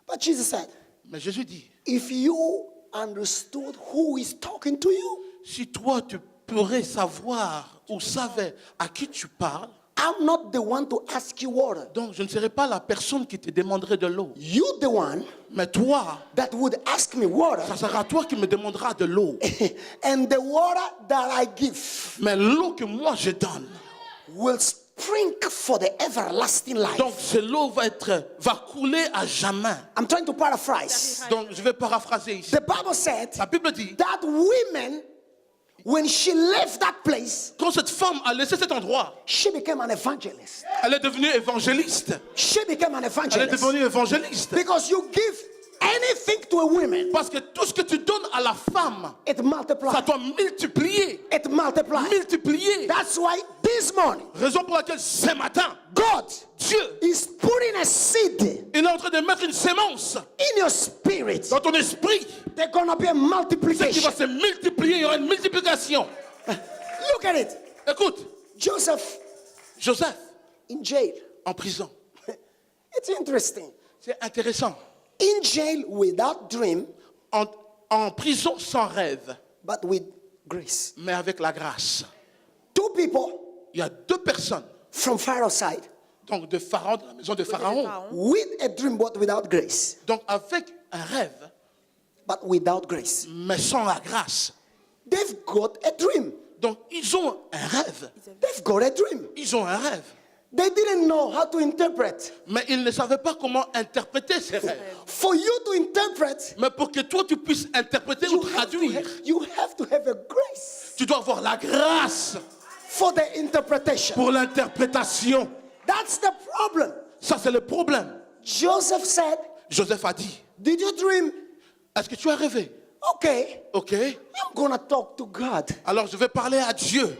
But Jesus said, Mais Jésus dit, if you understood who is talking to you, si toi tu pourrais savoir ou savais à qui tu parles, I'm not the one to ask you water. donc je ne serai pas la personne qui te demanderait de l'eau. You the one Mais toi, that would ask me water. ça sera toi qui me demanderas de l'eau. And the water that I give Mais l'eau que moi je donne, will spring for the everlasting life. donc cette eau va couler à jamais. I'm trying to paraphrase. Donc je vais paraphraser ici. The Bible said La Bible dit, that women, when she left that place, quand cette femme a laissé cet endroit, she became an evangelist. elle est devenue évangéliste. She became an Elle est evangelist. devenue évangéliste. Because you give anything to a woman, Parce que tout ce que tu donnes à la femme, it multiplies. ça doit multiplier. It multiply. multiplié. That's why this morning, Raison pour laquelle ce matin, God Dieu, is putting a seed il est en train de mettre une sémence in your spirit. dans ton esprit. There's going to be a Ce qui multiplication. va se multiplier, il y aura une multiplication. Look at it. Écoute, Joseph Joseph, in jail. en prison. It's interesting. C'est intéressant. In jail without dream, En prison sans rêve, but with grace. mais avec la grâce. Two people Il y a deux personnes, from Pharaoh's side donc de Pharaon, de la maison de Pharaon. with a dream, but without grace. Donc avec un rêve, But without grace. mais sans la grâce. They've got a dream. Donc ils ont un rêve. They've got a dream. Ils ont un rêve. They didn't know how to interpret. Mais ils ne savaient pas comment interpréter ces rêves. For you to interpret, Mais pour que toi tu puisses interpréter ou traduire, you have to have a grace tu dois avoir la grâce for the interpretation. pour l'interprétation. That's the problem. Ça c'est le problème. Joseph said, Joseph a dit, did you dream? est-ce que tu as rêvé? Okay, Ok. I'm going to talk to God. Alors je vais parler à Dieu.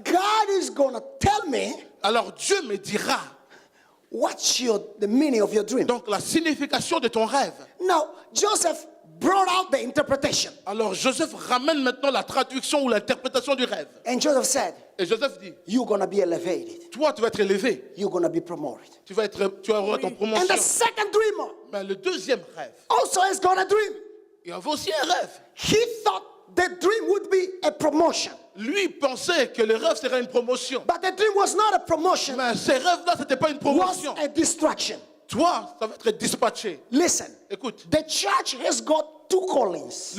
God is going to tell me Alors Dieu me dira what's the meaning of your dream. donc la signification de ton rêve. Now, Joseph brought out the interpretation. Alors Joseph ramène maintenant la traduction ou l'interprétation du rêve. And Joseph said, Et Joseph dit, you're going to be elevated. toi tu vas être élevé, You're going to be promoted. tu auras ton And promotion. the second dreamer Mais le deuxième rêve, also has got a dream. il avait aussi un rêve. He thought the dream would be a promotion. Lui pensait que le rêve serait une promotion. But the dream was not a promotion, Mais ces rêves-là, ce n'était pas une it was promotion. a distraction. Toi, ça va être dispatché. Listen, Écoute, the church has got two callings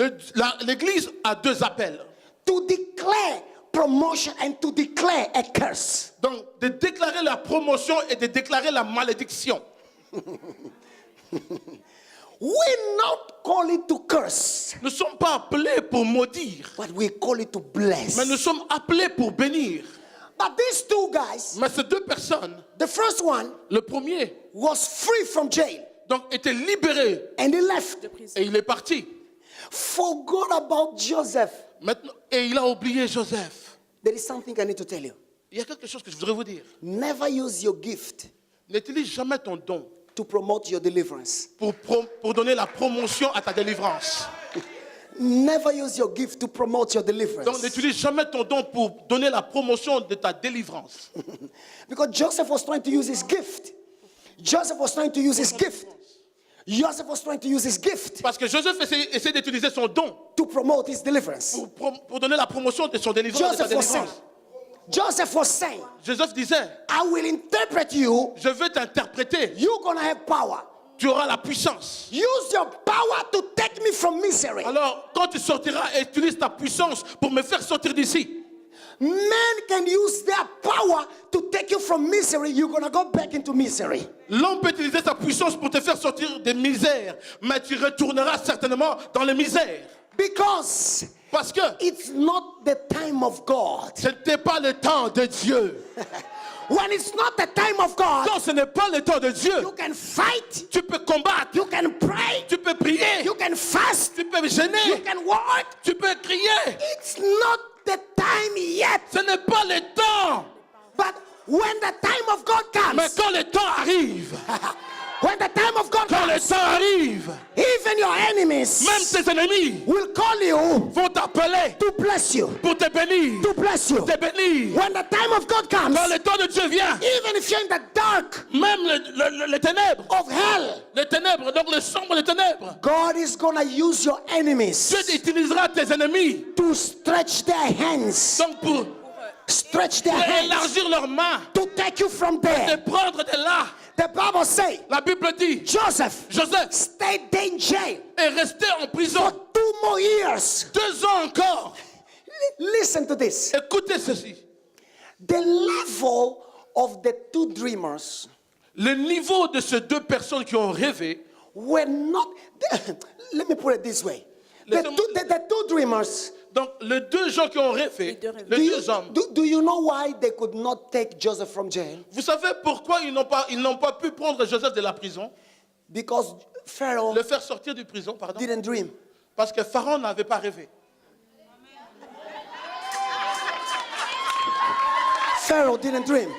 l'Église a deux appels. to declare promotion and to declare a curse. Donc, de déclarer la promotion et de déclarer la malédiction. We not call it to curse, Nous ne sommes pas appelés pour maudire, but we call it to bless. mais nous sommes appelés pour bénir. But these two guys, Mais ces deux personnes, the first one le premier, was free from jail donc, était libéré and he left. et il est parti. Forgot about Joseph. Maintenant, et il a oublié Joseph. There is something I need to tell you. Il y a quelque chose que je voudrais vous dire. Never use your gift N'utilise jamais ton don to promote your deliverance. pour donner la promotion à ta délivrance. Never use your gift to promote your Donc deliverance. n'utilise jamais ton don pour donner la promotion de ta délivrance. Because Joseph was trying to use his gift. Joseph was trying to use his gift. Joseph was trying to use his gift Parce que Joseph essaie d'utiliser son don to promote his deliverance. pour donner la promotion de son délivrance. De sa Joseph was saying, délivrance. Joseph was saying, Joseph disait, I will interpret you. je vais t'interpréter. You're going to have power. Tu auras la puissance. Use your power to take me from misery. Alors, quand tu sortiras, utilise ta puissance pour me faire sortir d'ici. Men can use their power to take you from misery. You're going to go back into misery. L'homme peut utiliser sa puissance pour te faire sortir des misères, mais tu retourneras certainement dans les misères. Because Parce que it's not the time of God. ce n'était pas le temps de Dieu. When it's not the time of God, Quand ce n'est pas le temps de Dieu, you can fight, tu peux combattre, you can pray, tu peux prier, you can fast, tu peux you gêner, can work. tu peux crier. It's not the time yet. Ce n'est pas le temps. But when the time of God Mais comes, quand le temps arrive, when the time of God quand le comes, temps arrive, even your enemies même tes ennemis will call you vont t'appeler to bless you, pour te bénir, to bless you. te bénir. When the time of God comes, Quand le temps de Dieu vient, even if you're in the dark même les ténèbres, of hell, donc le sombre des ténèbres, God is going to use your enemies Dieu utilisera tes ennemis to stretch their hands, donc pour stretch their hands élargir leurs mains, to take you from te there. prendre de là. The Bible says La Bible dit, Joseph Joseph stayed in jail est resté en for prison 2 more years. 2 ans encore. Listen to this. Écoutez ceci. The level of the two dreamers Le niveau de ces deux personnes qui ont rêvé, were not. Let me put it this way. The two dreamers. donc les deux gens qui ont rêvé, les Do deux hommes, you know why they could not take Joseph from jail? vous savez pourquoi ils n'ont pas pu prendre Joseph de la prison, Because Pharaoh le faire sortir du prison, pardon, didn't dream. parce que Pharaon n'avait pas rêvé. Pharaoh didn't dream.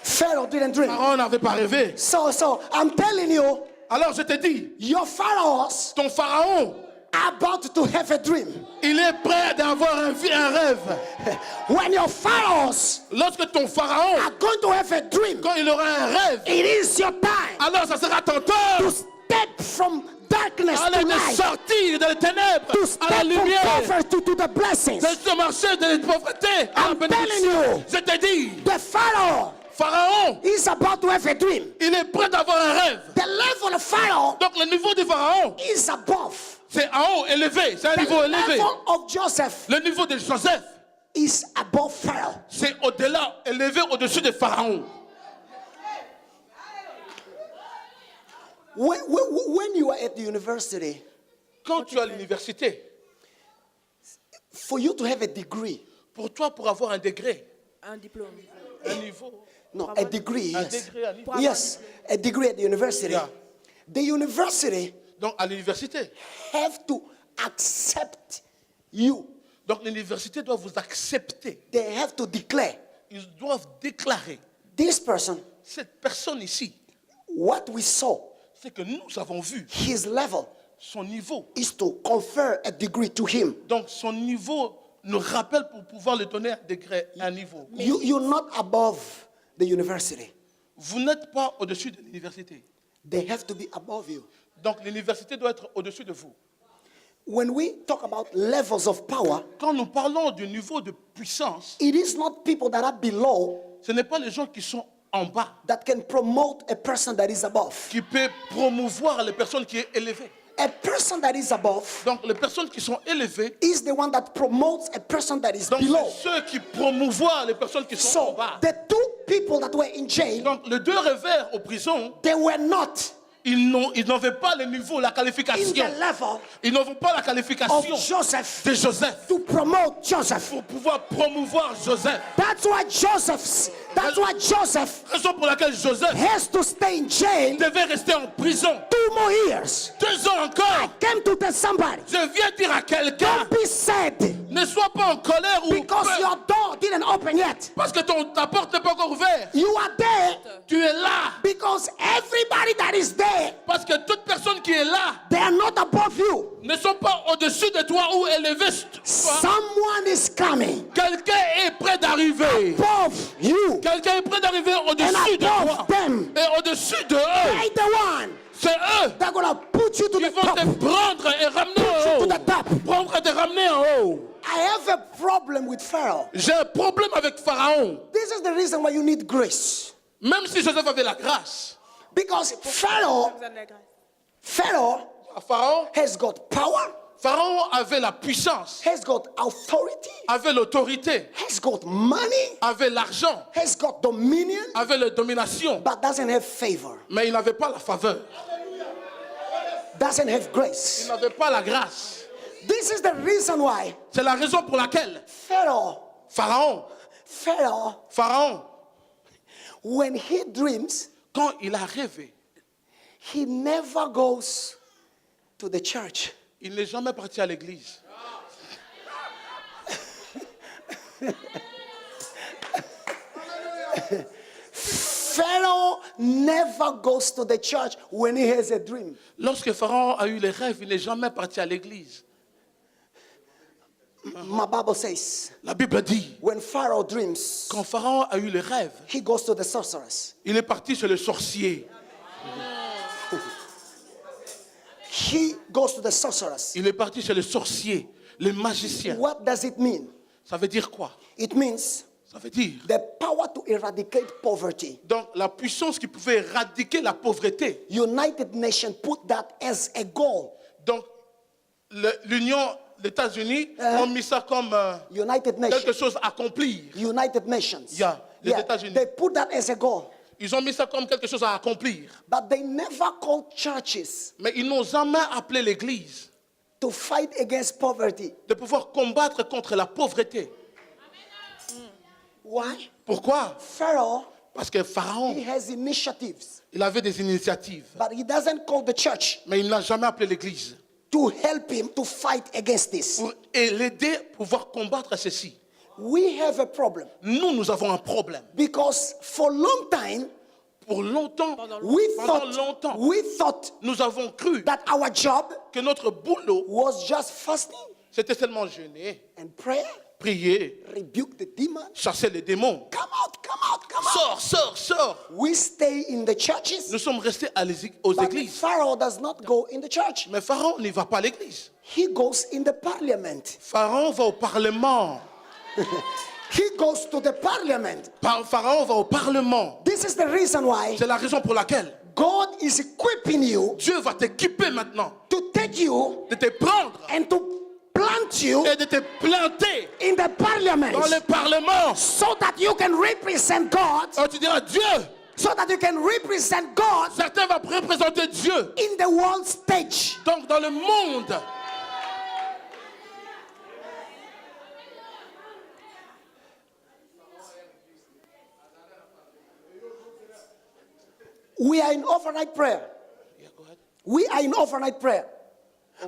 Pharaoh didn't dream. Pharaon n'avait pas rêvé. So I'm telling you, Alors je te dis, your pharaohs ton pharaon, are about to have a dream. il est prêt d'avoir un rêve. When your pharaohs Lorsque ton pharaon, are going to have a dream, quand il aura un rêve, it is your time alors ça sera ton to temps step from darkness to alors de light, sortir des ténèbres to à la step from lumière, poverty to the blessings. de ce marché de la pauvreté à la I'm bénédiction. telling you. Je te dis, The pharaoh pharaon, is about to have a dream. il est prêt d'avoir un rêve. The level of pharaoh Donc le niveau du pharaon, is above. c'est en haut, élevé, c'est un The niveau élevé. level of Joseph Le niveau de Joseph, is above Pharaoh. c'est au-delà, élevé au-dessus de Pharaon. When you are at the university, Quand tu es à l'université, for you to have a degree, pour toi, pour avoir un degré, Un diplôme. un niveau, no, a degree, un yes. degré, un niveau. Yes, a degree at the university. Yeah. The university Donc à l'université. have to accept you. Donc l'université doit vous accepter. They have to declare, Ils doivent déclarer, this person, cette personne ici, what we saw, c'est que nous avons vu his level son niveau. is to confer a degree to him. Donc son niveau nous rappelle pour pouvoir lui donner un degré, un niveau. You're not above the university. Vous n'êtes pas au-dessus de l'université. They have to be above you. Donc l'université doit être au-dessus de vous. When we talk about levels of power, Quand nous parlons du niveau de puissance, it is not people that are below ce n'est pas les gens qui sont en bas that can promote a person that is above. qui peuvent promouvoir les personnes qui sont élevées. A person that is above Donc les personnes qui sont élevées, is the one that promotes a person that is donc below. c'est ceux qui promouvoient les personnes qui sont en So bas. the two people that were in jail, Donc les deux revers aux prisons, they were not ils n'avaient pas le niveau, la in qualification. the level Ils n'avaient pas la of qualification Joseph de Joseph to promote Joseph. pour pouvoir promouvoir Joseph. That's why Joseph Raison pour laquelle Joseph has to stay in jail devait rester en prison 2 more years. 2 ans encore. Came to tell somebody, Je viens dire à quelqu'un, don't be sad ne sois pas en colère ou because peur, your door didn't open yet. parce que ta porte n'est pas encore ouverte. You are there Tu es là because everybody that is there, parce que toute personne qui est là they are not above you. ne sont pas au-dessus de toi ou élevés sur toi. Someone is coming Quelqu'un est prêt d'arriver. above you Quelqu'un est prêt d'arriver and au-dessus de above toi them. et au-dessus de eux. They the one C'est eux that are gonna put you to qui the vont top. te prendre et ramener Put you en to haut. the top. Prendre et te ramener en haut. I have a problem with Pharaoh. J'ai un problème avec Pharaon. This is the reason why you need grace. Même si Joseph avait la grâce, Because Pharaoh Vous avez la grâce. Pharaon has got power, Pharaon avait la puissance, has got authority, avait l'autorité, has got money, avait l'argent, has got dominion, avait la domination, but doesn't have favor, mais il n'avait pas la faveur. doesn't have Il grace. n'avait pas la grâce. This is the reason why C'est la raison pour laquelle Pharaoh, Pharaon, when he dreams, quand il a rêvé, he never goes to the church. il n'est jamais parti à l'église. Pharaoh never goes to the church when he has a dream. Lorsque Pharaon a eu les rêves, il n'est jamais parti à l'église. My Bible says, La Bible dit, when Pharaoh dreams, quand Pharaon a eu les rêves, he goes to the sorceress. il est parti chez le sorcier. He goes to the sorceress. Il est parti chez le sorcier, le magicien. What does it mean? Ça veut dire quoi? It means Ça veut dire, the power to eradicate poverty. donc la puissance qui pouvait éradiquer la pauvreté. United Nations put that as a goal. Donc l'Union, les États-Unis ont mis ça comme United quelque Nations. chose à accomplir. United Nations. Yeah, les États-Unis. They put that as a goal. Ils ont mis ça comme quelque chose à accomplir. But they never called churches Mais ils n'ont jamais appelé l'Église to fight against poverty. de pouvoir combattre contre la pauvreté. Why? Pourquoi? Pharaoh, Parce que Pharaon, he has initiatives, il avait des initiatives. but he doesn't call the church Mais il n'a jamais appelé l'Église to help him to fight against this. pour l'aider à pouvoir combattre ceci. we have a problem. Nous avons un problème. Because for a long time, Pour longtemps, we thought nous avons cru that our job que notre boulot, was just fasting c'était seulement jeûner, and prayer, prier, rebuke the demon. chasser les démons. Come out, come out, come out. Sors. We stay in the churches, Nous sommes restés aux but églises. Pharaoh does not go in the church. Mais Pharaon n'y va pas à l'église. He goes in the parliament. Pharaon va au parlement. He goes to the parliament. Pharaon va au parlement. This is the reason why C'est la raison pour laquelle God is equipping you Dieu va t'équiper maintenant, to take you de te prendre and to plant you et de te planter in the parliament dans le parlement. so that you can represent God, Alors tu diras Dieu. so that you can represent God Certains vont représenter Dieu. in the world stage. Donc dans le monde. We are in overnight prayer. We are in overnight prayer.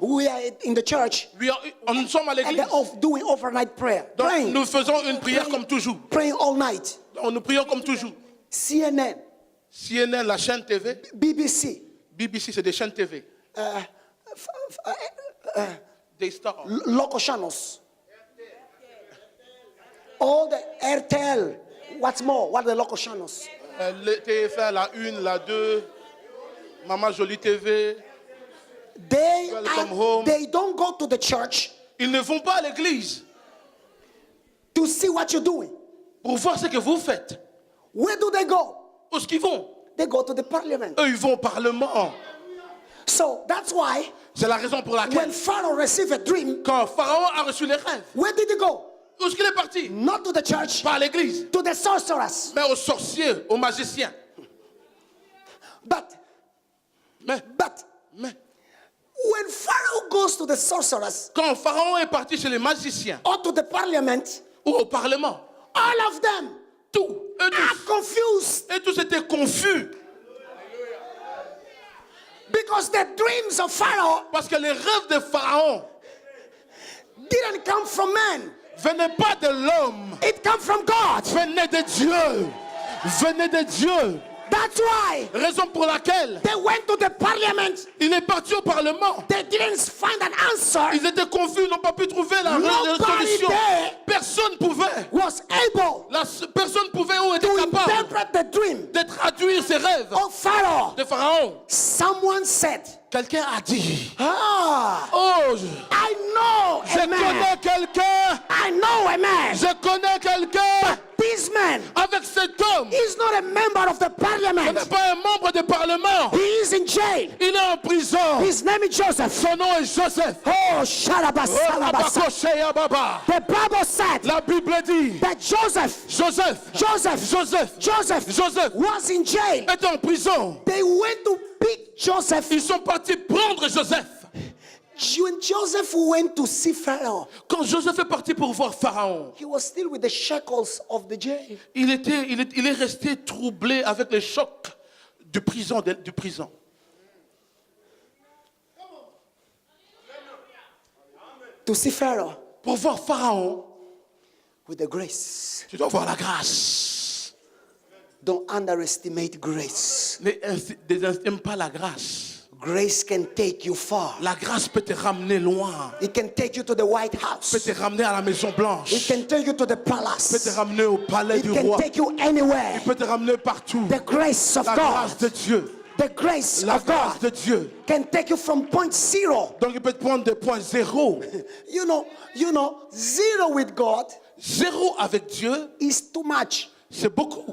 We are in the church Nous sommes à and l'église. they're doing overnight prayer. Donc Praying, nous faisons une prière comme toujours. praying all night. Donc, nous prions comme toujours. CNN, CNN, la chaîne TV. BBC, BBC, c'est des chaînes TV. Des stars. local channels. All the RTL. What's more? What are the local channels? Le TF1, la 1, la 2. Maman Jolie TV. Welcome home. They don't go to the church Ils ne vont pas à l'église to see what you're doing. pour voir ce que vous faites. Where do they go? Où est-ce qu'ils vont? They go to the parliament. Eux, ils vont au parlement. So that's why C'est la raison pour when laquelle, Pharaoh received a dream, quand Pharaon a reçu les rêves, where did he go? où est-ce qu'il est parti? Not to the church, Pas à l'église, to the sorcerers. mais aux sorciers, aux magiciens. But Mais when Pharaoh goes to the sorcerers quand Pharaon est parti chez les magiciens or to the parliament, ou au parlement, all of them eux are tous, confused et tous étaient confus because the dreams of Pharaoh parce que les rêves de Pharaon didn't come from man. venaient pas de l'homme, It came from God. venaient de Dieu. Venaient de Dieu. That's why Raison pour laquelle they went to the parliament. il est parti au parlement. They didn't find an answer. Ils étaient confus, ils n'ont pas pu trouver la Nobody solution. there Personne pouvait. Was able Personne pouvait ou était to capable interpret the dream de traduire ses rêves of Pharaoh. de Pharaon. Someone said, Quelqu'un a dit, oh, I know je a man. connais quelqu'un, I know a man. je connais quelqu'un. This man Avec cet homme, is not a member of the ce parliament. n'est pas un membre du parlement. He is in jail. Il est en prison. His name is Joseph. Son nom est Joseph. Oh, Shalabasalabasa. The Bible said La Bible dit, that Joseph Joseph was in jail. était en prison. They went to pick Joseph. Ils sont partis prendre Joseph. When Joseph went to see Pharaoh, Quand Joseph est parti pour voir Pharaon, he was still with the shackles of the jail. il est resté troublé avec les chocs du prison. To see Pharaoh Pour voir Pharaon, with the grace. tu dois voir la grâce. Don't underestimate grace. Ne désestime pas la grâce. Grace can take you far. La grâce peut te ramener loin. It can take you to the White Peut House. te ramener à la Maison Blanche. It can take you to the Peut te palace. ramener au palais It du can roi. take you anywhere. Peut te ramener partout. The grace of La God, grâce de Dieu. the grace La of God grâce de Dieu. can take you from point zero. Donc il peut te prendre des points zéro. You know, zero with God Zéro avec Dieu, is too much. c'est beaucoup.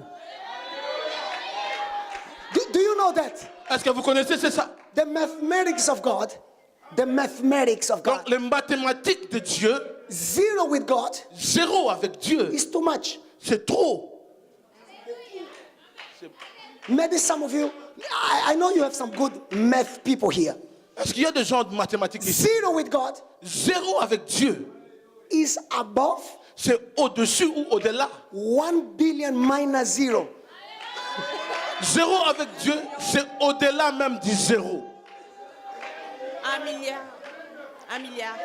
Do you know that? Est-ce que vous connaissez c'est ça? The mathematics of God, Donc les mathématiques de Dieu, zero with God zéro avec Dieu, is too much. c'est trop. Maybe some of you, I know you have some good math people here. Est-ce qu'il y a des gens de mathématiques ici? Zero with God Zéro avec Dieu, is above c'est au-dessus ou au-delà. 1 billion minus zero. Zéro avec Dieu, c'est au-delà même du zéro. 1 milliard. 1 milliard.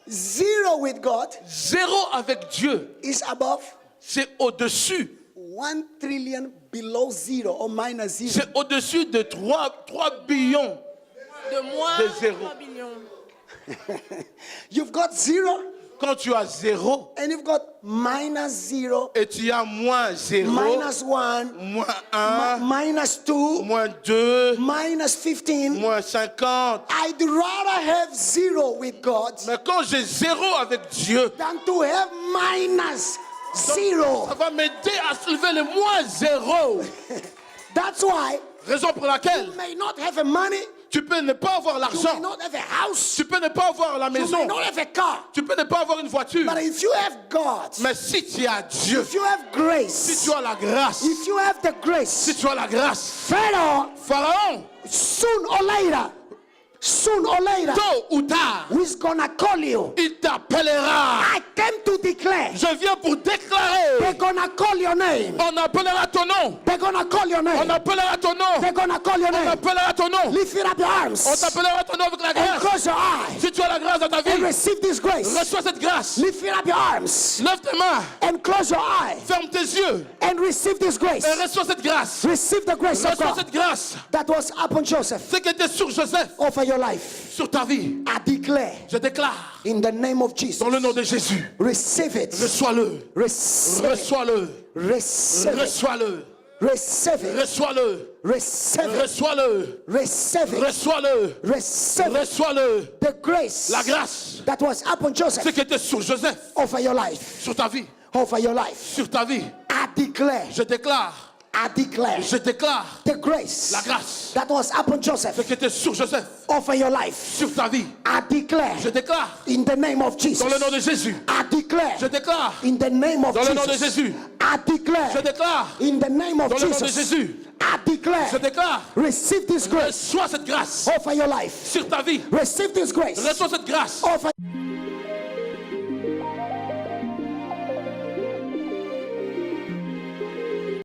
Zero with God Zéro avec Dieu, is above. c'est au-dessus. 1 trillion below zero or minus zero. C'est au-dessus de 3 billions. De moins De zéro. 3 millions. You've got zero Quand tu as zéro and you've got minus zero, et tu as moins zéro, minus one, moins 1, minus two, moins 2, minus 15. moins 50. I'd rather have zero with God Mais quand j'ai zéro avec Dieu, than to have minus zero. ça va m'aider à soulever le moins zéro. That's why Raison pour laquelle you may not have a money, tu peux ne pas avoir you may l'argent, not have a house, tu peux ne pas avoir la you may maison, not have a car. tu peux ne pas avoir une voiture. But if you have God, Mais si tu as Dieu, if you have si grace, tu as la grâce, if you have the si grace, tu as la grâce, Pharaoh, Pharaon, sooner or later, tôt ou tard, he's gonna call you. il t'appellera. I came to declare. Je viens pour déclarer. They're gonna call your name. On appellera ton nom. They're gonna call your On name. appellera ton nom. They're gonna call your On name. appellera ton nom. Lift it up your On arms t'appellera ton nom avec la and grâce. close your eyes Si tu as la grâce dans ta and vie, receive this grace. reçois cette grâce. Lift it up your arms Lève tes mains, and close your eyes ferme tes yeux and receive this grace. et reçois cette grâce. Receive the grace of Reçois God cette grâce. that was upon Joseph Ce qui était sur Joseph, over your life. sur ta vie, I declare je déclare in the name of Jesus. dans le nom de Jésus. Receive it. Reçois-le. Receive it. Reçois-le. Receive it. Reçois-le. Receive it. Reçois-le. Receive it. Reçois-le. Receive it. Reçois-le. Receive it. Reçois-le. The grace La grâce. that was upon Ce Joseph qui était sur Joseph, over your life. sur ta vie, Over your life. sur ta vie. I declare. Je déclare, I declare je déclare the grace la grâce. that was upon Ce Joseph qui était sur Joseph, over your life. sur ta vie. I declare Je déclare in the name of Jesus. dans le nom de Jésus. I declare Je déclare in the name of dans le nom de Jesus. Jésus. I Je declare déclare in the name of dans le nom de Jesus. Jésus. I declare. Je déclare, Receive this grace reçois cette grâce over your life. sur ta vie. Receive this grace Reçois cette grâce over